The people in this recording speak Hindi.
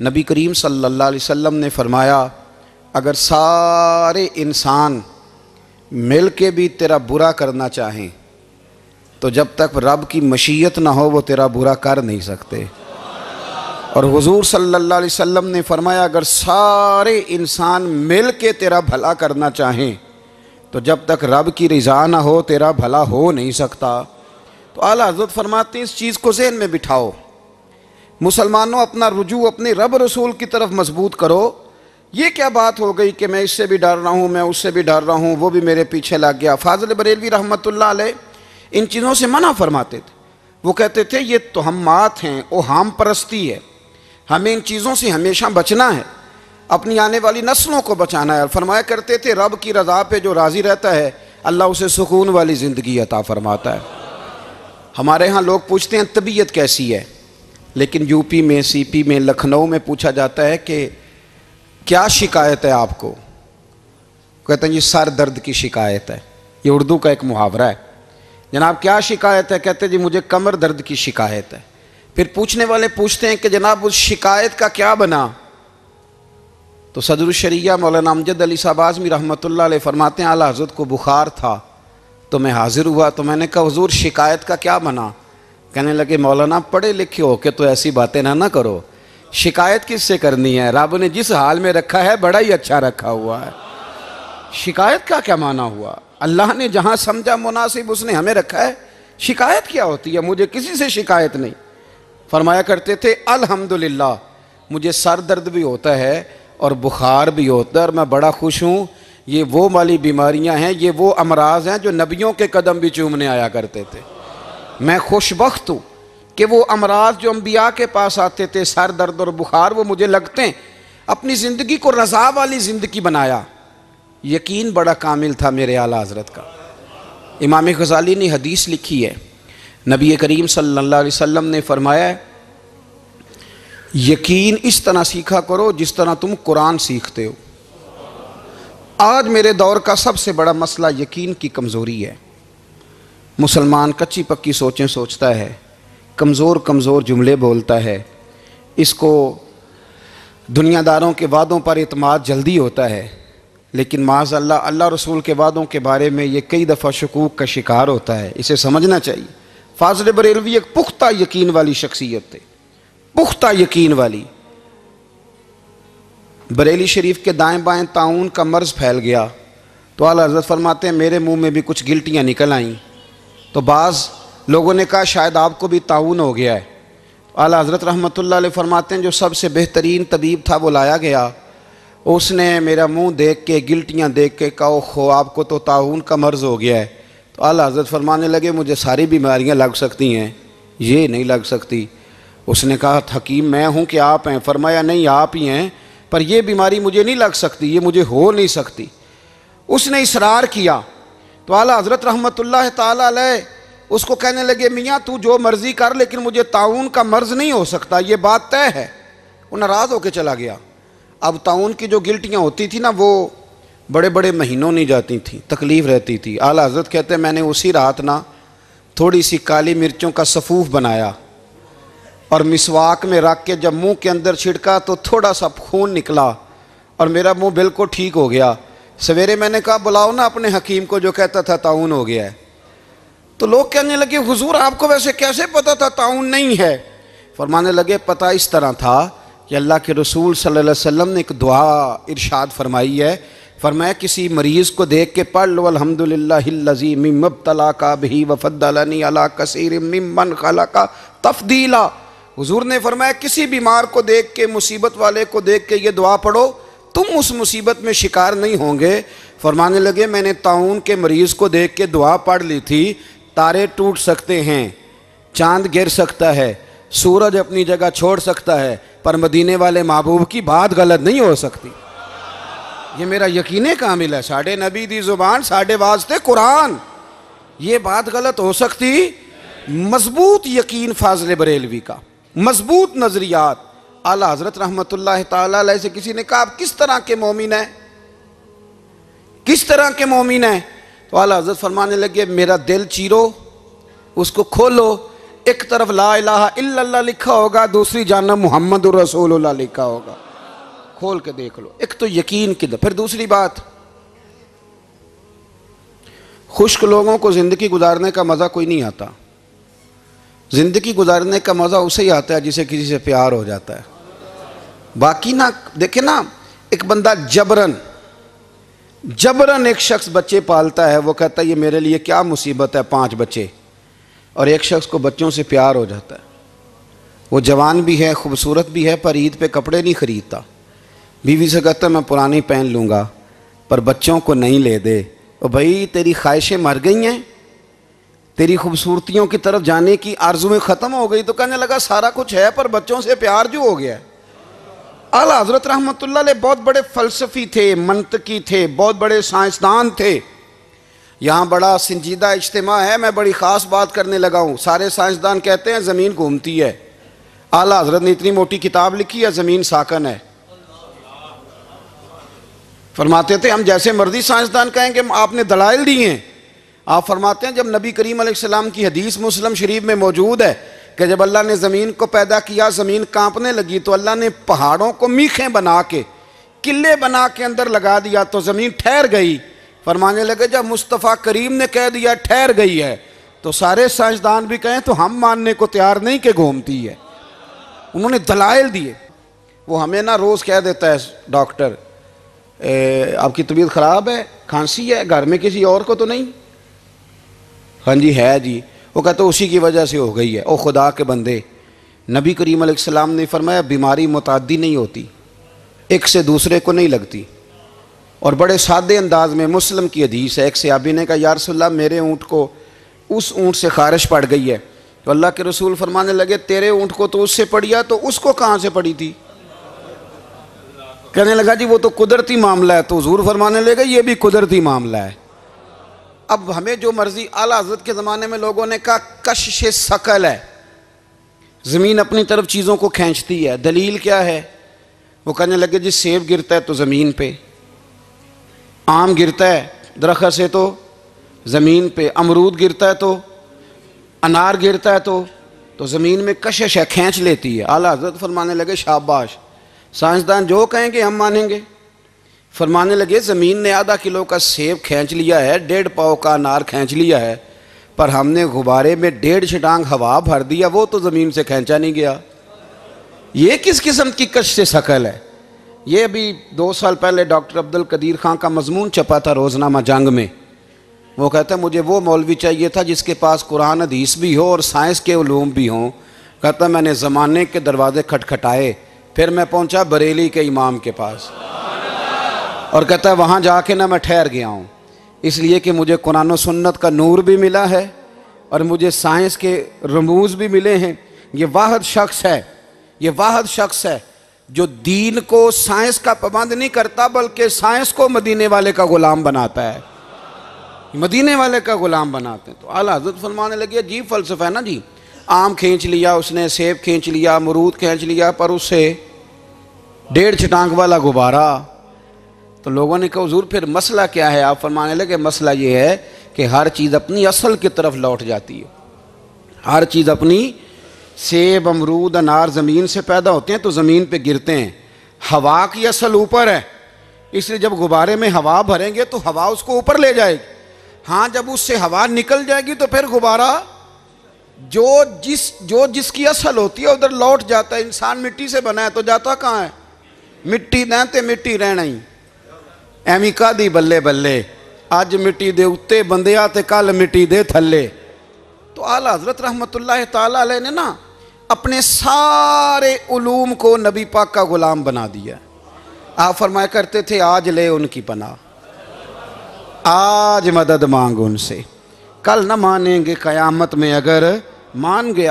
नबी करीम सल्लल्लाहु अलैहि वसल्लम ने फरमाया, अगर सारे इंसान मिल के भी तेरा बुरा करना चाहें तो जब तक रब की मशीयत ना हो वो तेरा बुरा कर नहीं सकते। और हुजूर सल्लल्लाहु अलैहि वसल्लम ने फरमाया, अगर सारे इंसान मिल के तेरा भला करना चाहें तो जब तक रब की रज़ा ना हो तेरा भला हो नहीं सकता। तो आला हज़रत फरमाते हैं, इस चीज़ को ज़हन में बिठाओ, मुसलमानों अपना रुजू अपने रब रसूल की तरफ मजबूत करो। ये क्या बात हो गई कि मैं इससे भी डर रहा हूँ, मैं उससे भी डर रहा हूँ, वो भी मेरे पीछे लग गया। फाज़िल बरेलवी रहमतुल्लाह अलैह इन चीज़ों से मना फरमाते थे। वो कहते थे ये तोहमात हैं, ओहाम परस्ती है, हमें इन चीज़ों से हमेशा बचना है, अपनी आने वाली नस्लों को बचाना है। फरमाया करते थे, रब की रज़ा पे जो राज़ी रहता है अल्लाह उसे सुकून वाली ज़िंदगी अता फरमाता है। हमारे यहाँ लोग पूछते हैं तबीयत कैसी है, लेकिन यूपी में, सीपी में, लखनऊ में पूछा जाता है कि क्या शिकायत है आपको, कहते हैं जी सर दर्द की शिकायत है। ये उर्दू का एक मुहावरा है। जनाब क्या शिकायत है, कहते हैं जी मुझे कमर दर्द की शिकायत है। फिर पूछने वाले पूछते हैं कि जनाब उस शिकायत का क्या बना, तो सदरुल शरिया मौलाना अमजद अली साहब आज़मी रहमतुल्लाह अलैह फरमाते हैं, आला हज़रत को बुखार था तो मैं हाजिर हुआ, तो मैंने कहा हुजूर शिकायत का क्या बना। कहने लगे मौलाना पढ़े लिखे हो के तो ऐसी बातें ना करो, शिकायत किससे करनी है, रब ने जिस हाल में रखा है बड़ा ही अच्छा रखा हुआ है। शिकायत का क्या माना हुआ, अल्लाह ने जहाँ समझा मुनासिब उसने हमें रखा है, शिकायत क्या होती है, मुझे किसी से शिकायत नहीं। फरमाया करते थे अल्हम्दुलिल्लाह मुझे सर दर्द भी होता है और बुखार भी होता है और मैं बड़ा खुश हूँ। ये वो वाली बीमारियाँ हैं, ये वो अमराज हैं जो नबियों के कदम भी चूमने आया करते थे। मैं खुशबख्त हूँ कि वो अमराज जो अम्बिया के पास आते थे, सर दर्द और बुखार, वो मुझे लगते हैं। अपनी ज़िंदगी को रज़ा वाली ज़िंदगी बनाया, यकीन बड़ा कामिल था मेरे आला हज़रत का। इमाम गज़ाली ने हदीस लिखी है, नबी करीम सल्लल्लाहु अलैहि वसल्लम ने फरमाया है, यकीन इस तरह सीखा करो जिस तरह तुम कुरान सीखते हो। आज मेरे दौर का सबसे बड़ा मसला यकीन की कमज़ोरी है। मुसलमान कच्ची पक्की सोचें सोचता है, कमज़ोर कमज़ोर जुमले बोलता है, इसको दुनियादारों के वादों पर इत्माद जल्दी होता है, लेकिन माज़अल्लाह अल्लाह रसूल के वादों के बारे में ये कई दफ़ा शकूक का शिकार होता है। इसे समझना चाहिए। फाज़िल बरेलवी एक पुख्ता यकीन वाली शख्सियत थे, पुख्ता यकीन वाली। बरेली शरीफ के दाएं बाएं ताउन का मर्ज़ फैल गया तो आला हज़रत फरमाते हैं मेरे मुंह में भी कुछ गिल्टियाँ निकल आईं, तो बाज़ लोगों ने कहा शायद आपको भी ताउन हो गया है। तो आला हज़रत रहमतुल्लाह अलैह फरमाते हैं जो सबसे बेहतरीन तबीब था वो लाया गया, उसने मेरा मुंह देख के, गिल्टियाँ देख के कहा खो आपको तो ताउन का मर्ज़ हो गया है। तो आला हज़रत फरमाने लगे मुझे सारी बीमारियाँ लग सकती हैं, ये नहीं लग सकती। उसने कहा हकीम मैं हूँ कि आप हैं? फरमाया नहीं आप ही हैं, पर यह बीमारी मुझे नहीं लग सकती, ये मुझे हो नहीं सकती। उसने इसरार किया तो आला हज़रत रहमतुल्लाह ताला अलैह उसको कहने लगे मियाँ तू जो मर्ज़ी कर लेकिन मुझे ताउन का मर्ज़ नहीं हो सकता, ये बात तय है। वो नाराज़ होकर चला गया। अब ताउन की जो गिल्टियाँ होती थी ना वो बड़े बड़े महीनों नहीं जाती थी, तकलीफ़ रहती थी। आला हज़रत कहते हैं मैंने उसी रात ना थोड़ी सी काली मिर्चों का सफ़ूफ बनाया और मिसवाक में रख के जब मुंह के अंदर छिड़का तो थोड़ा सा खून निकला और मेरा मुंह बिल्कुल ठीक हो गया। सवेरे मैंने कहा बुलाओ ना अपने हकीम को जो कहता था ताउन हो गया है। तो लोग कहने लगे हुजूर आपको वैसे कैसे पता था ताउन नहीं है? फरमाने लगे पता इस तरह था कि अल्लाह के रसूल सल्लल्लाहु अलैहि वसल्लम ने एक दुआ इरशाद फरमाई है। फरमाया किसी मरीज़ को देख के पढ़ लो अल्हम्दुलिल्लाहिल्लज़ी मिम्मब्तलाका बिही वफ़द्दलनी अला कसीरिम मिम्मन खलका तफ़दीला। हुजूर ने फरमाया किसी बीमार को देख के, मुसीबत वाले को देख के ये दुआ पढ़ो, तुम उस मुसीबत में शिकार नहीं होंगे। फरमाने लगे मैंने ताउन के मरीज़ को देख के दुआ पढ़ ली थी, तारे टूट सकते हैं, चांद गिर सकता है, सूरज अपनी जगह छोड़ सकता है, पर मदीने वाले महबूब की बात गलत नहीं हो सकती। ये मेरा यकीन कामिल है, साढ़े नबी दी जुबान साढ़े वास्ते कुरान, ये बात गलत हो सकती? मजबूत यकीन फाज़िल बरेलवी का, मजबूत नजरियात। आला हज़रत रहमतुल्लाह ताला अलैह से किसी ने कहा आप किस तरह के मोमिन हैं, किस तरह के मोमिन हैं? तो आला हज़रत फरमाने लगे मेरा दिल चीरो, उसको खोलो, एक तरफ ला इलाहा इल्लल्लाह लिखा होगा, दूसरी जानब मुहम्मदुर रसूलुल्लाह लिखा होगा। खोल के देख लो। एक तो यकीन की। फिर दूसरी बात, खुश्क लोगों को ज़िंदगी गुजारने का मज़ा कोई नहीं आता। ज़िंदगी गुजारने का मज़ा उसे ही आता है जिसे किसी से प्यार हो जाता है। बाकी ना देखे ना, एक बंदा जबरन एक शख्स बच्चे पालता है, वो कहता है ये मेरे लिए क्या मुसीबत है 5 बच्चे, और एक शख्स को बच्चों से प्यार हो जाता है। वो जवान भी है, खूबसूरत भी है, पर ईद पे कपड़े नहीं ख़रीदता। बीवी से कहता है मैं पुरानी पहन लूँगा, पर बच्चों को नहीं ले दे। और भाई तेरी ख्वाहिशें मर गई हैं, तेरी खूबसूरतियों की तरफ जाने की आरज़ुएं ख़त्म हो गई। तो कहने लगा सारा कुछ है पर बच्चों से प्यार जो हो गया है। आला हज़रत रहमतुल्लाह अलैह बहुत बड़े फ़लसफ़ी थे, मंतकी थे, बहुत बड़े साइंसदान थे। यहाँ बड़ा संजीदा इज्तिमा है, मैं बड़ी ख़ास बात करने लगा हूँ। सारे साइंसदान कहते हैं ज़मीन घूमती है। आला हज़रत ने इतनी मोटी किताब लिखी है, ज़मीन साकन है। फरमाते थे हम जैसे मर्जी साइंसदान कहेंगे, आपने दलाइल दिए हैं। आप फरमाते हैं जब नबी करीम अलैहिस्सलाम की हदीस मुस्लिम शरीफ में मौजूद है कि जब अल्लाह ने ज़मीन को पैदा किया, ज़मीन कांपने लगी, तो अल्लाह ने पहाड़ों को मीखें बना के, किले बना के अंदर लगा दिया, तो ज़मीन ठहर गई। फरमाने लगे जब मुस्तफ़ा करीम ने कह दिया ठहर गई है, तो सारे साइंसदान भी कहें तो हम मानने को तैयार नहीं कि घूमती है। उन्होंने दलाइल दिए। वो हमें ना रोज़ कह देता है डॉक्टर आपकी तबीयत ख़राब है, खांसी है, घर में किसी और को तो नहीं? हाँ जी है जी। वो कहते उसी की वजह से हो गई है। ओ खुदा के बंदे, नबी करीम अलैहिस्सलाम ने फरमाया बीमारी मुताद्दी नहीं होती, एक से दूसरे को नहीं लगती। और बड़े सादे अंदाज में मुस्लिम की हदीस है, एक सहाबी ने कहा या रसूलल्लाह मेरे ऊँट को उस ऊँट से खारिश पड़ गई है। तो अल्लाह के रसूल फरमाने लगे तेरे ऊँट को तो उससे पड़ी है, तो उसको कहाँ से पड़ी थी? कहने लगा जी वो तो कुदरती मामला है। तो हुजूर फरमाने लगे ये भी कुदरती मामला है। अब हमें जो मर्जी, आला हज़रत के ज़माने में लोगों ने कहा कशिश सकल है, ज़मीन अपनी तरफ चीज़ों को खींचती है। दलील क्या है? वो कहने लगे जी सेब गिरता है तो ज़मीन पे, आम गिरता है दरख्त से तो ज़मीन पे, अमरूद गिरता है तो, अनार गिरता है तो ज़मीन में कशिश है, खींच लेती है। आला हज़रत फरमाने लगे शाबाश, साइंसदान जो कहेंगे हम मानेंगे। फरमाने लगे ज़मीन ने आधा किलो का सेब खींच लिया है, 1.5 पाव का अनार खींच लिया है, पर हमने गुब्बारे में 1.5 छटांग हवा भर दिया, वो तो ज़मीन से खींचा नहीं गया। ये किस किस्म की कश से शकल है? ये अभी 2 साल पहले डॉक्टर अब्दुल कदीर खां का मजमून छपा था रोज़नामा जंग में। वो कहता है मुझे वो मौलवी चाहिए था जिसके पास कुरान हदीस भी हो और साइंस के उलूम भी हों। कहता मैंने ज़माने के दरवाजे खटखटाए, फिर मैं पहुंचा बरेली के इमाम के पास, और कहता है वहाँ जाके ना मैं ठहर गया हूँ, इसलिए कि मुझे कुरान और सुन्नत का नूर भी मिला है और मुझे साइंस के रमूज़ भी मिले हैं। ये वाहिद शख्स है, ये वाहिद शख्स है जो दीन को साइंस का पाबंद नहीं करता बल्कि साइंस को मदीने वाले का ग़ुलाम बनाता है, मदीने वाले का ग़ुलाम बनाते हैं। तो आला हज़रत फरमाने लगे अजीब फ़लसफ़ा है ना जी, आम खींच लिया उसने, सेब खींच लिया, अमरूद खींच लिया, पर उससे 1.5 छटांग वाला गुब्बारा। तो लोगों ने कहा हुजूर फिर मसला क्या है? आप फरमाने लगे मसला ये है कि हर चीज़ अपनी असल की तरफ लौट जाती है। हर चीज़ अपनी, सेब अमरूद अनार ज़मीन से पैदा होते हैं तो ज़मीन पे गिरते हैं। हवा की असल ऊपर है, इसलिए जब गुब्बारे में हवा भरेंगे तो हवा उसको ऊपर ले जाएगी। हाँ जब उससे हवा निकल जाएगी तो फिर गुब्बारा जो जिसकी असल होती है उधर लौट जाता है। इंसान मिट्टी से बना है तो जाता कहाँ है? मिट्टी न ते मिट्टी रहना ही एवं कादी बल्ले बल्ले, अज मिट्टी दे उत्ते बंदिया ते कल मिट्टी दे थल्ले। तो आला हज़रत रहमतुल्लाह ताला अलैह ने ना अपने सारे उलूम को नबी पाक का ग़ुलाम बना दिया। आप फरमाया करते थे आज ले उनकी पनाह, आज मदद मांग उनसे, कल न मानेंगे क़यामत में अगर मान गया।